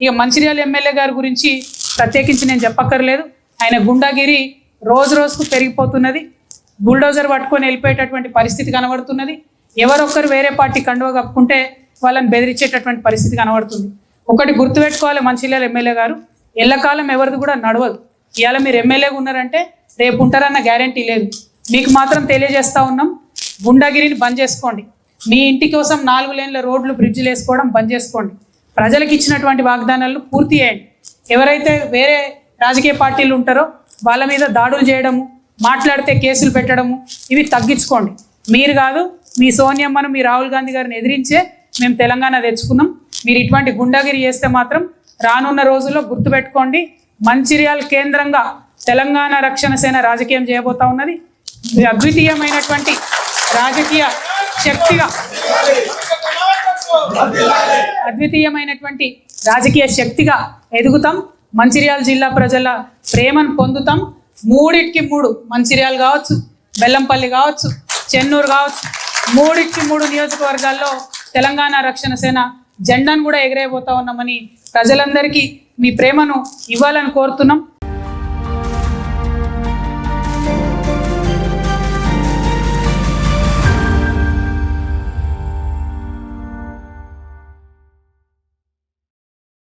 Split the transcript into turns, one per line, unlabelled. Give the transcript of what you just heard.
ఇక మంచిర్యాల ఎమ్మెల్యే గారి గురించి ప్రత్యేకించి నేను చెప్పక్కర్లేదు. ఆయన గుండాగిరి రోజు రోజుకు పెరిగిపోతున్నది. బుల్డోజర్ పట్టుకొని వెళ్ళిపోయేటటువంటి పరిస్థితి కనబడుతున్నది. ఎవరొక్కరు వేరే పార్టీ కండువ కప్పుకుంటే వాళ్ళని బెదిరించేటటువంటి పరిస్థితి కనబడుతుంది. ఒకటి గుర్తుపెట్టుకోవాలి, మంచిర్యాల ఎమ్మెల్యే గారు ఎల్లకాలం ఎవరిది కూడా నడవదు. ఇవాళ మీరు ఎమ్మెల్యేగా ఉన్నారంటే రేపు ఉంటారన్న గ్యారంటీ లేదు. మీకు మాత్రం తెలియజేస్తూ ఉన్నాం, గుండాగిరిని బంద్ చేసుకోండి. మీ ఇంటి కోసం 4 లేన్ల రోడ్లు బ్రిడ్జిలు వేసుకోవడం బంద్ చేసుకోండి. ప్రజలకు ఇచ్చినటువంటి వాగ్దానాలను పూర్తి చేయండి. ఎవరైతే వేరే రాజకీయ పార్టీలు ఉంటారో వాళ్ళ మీద దాడులు చేయడము, మాట్లాడితే కేసులు పెట్టడము ఇవి తగ్గించుకోండి. మీరు కాదు, మీ సోనియమ్మను, మీ రాహుల్ గాంధీ గారిని ఎదిరించే మేము తెలంగాణ తెచ్చుకున్నాం. మీరు ఇటువంటి గుండాగిరి చేస్తే మాత్రం రానున్న రోజుల్లో గుర్తుపెట్టుకోండి, మంచిర్యాల కేంద్రంగా తెలంగాణ రక్షణ సేన రాజకీయం చేయబోతా ఉన్నది. అద్వితీయమైనటువంటి రాజకీయ శక్తిగా ఎదుగుతాం. మంచిర్యాల జిల్లా ప్రజల ప్రేమను పొందుతాం. 3కి 3 మంచిర్యాల కావచ్చు, బెల్లంపల్లి కావచ్చు, చెన్నూరు కావచ్చు, 3కి 3 నియోజకవర్గాల్లో తెలంగాణ రక్షణ సేన జెండాను కూడా ఎగిరేయబోతా ఉన్నామని ప్రజలందరికీ మీ ప్రేమను ఇవ్వాలని కోరుతున్నాం.